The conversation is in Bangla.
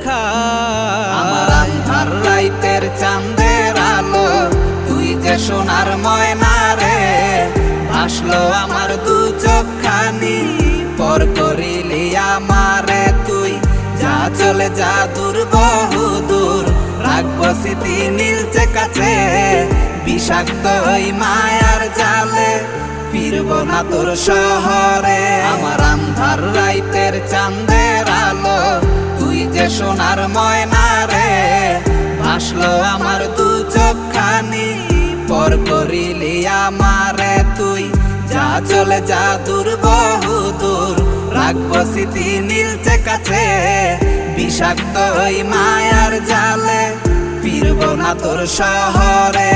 দেখা। আমার আন্ধার রাইতের চাঁদের আলো, তুই যে সোনার ময়না রে, ভাসলো আমার দু চোখখানি, পর করিলি আমারে তুই। যা চলে যা দূর বহু দূর, রাখবো স্মৃতি নীলচে কাছে, বিষাক্ত ওই মায়ার জালে ফিরবো না তোর শহরে। আমার আন্ধার রাইতের চাঁদের আলো, তুই যে সোনার ময়না রে, ভাসলো আমার দু চোখখানি, পর করিলি আমারে তুই। যা চলে যা দূর বহু দূর, রাখবো স্মৃতি নীলচে কাছে, বিষাক্ত ওই মায়ার জালে ফিরবো না তোর শহরে।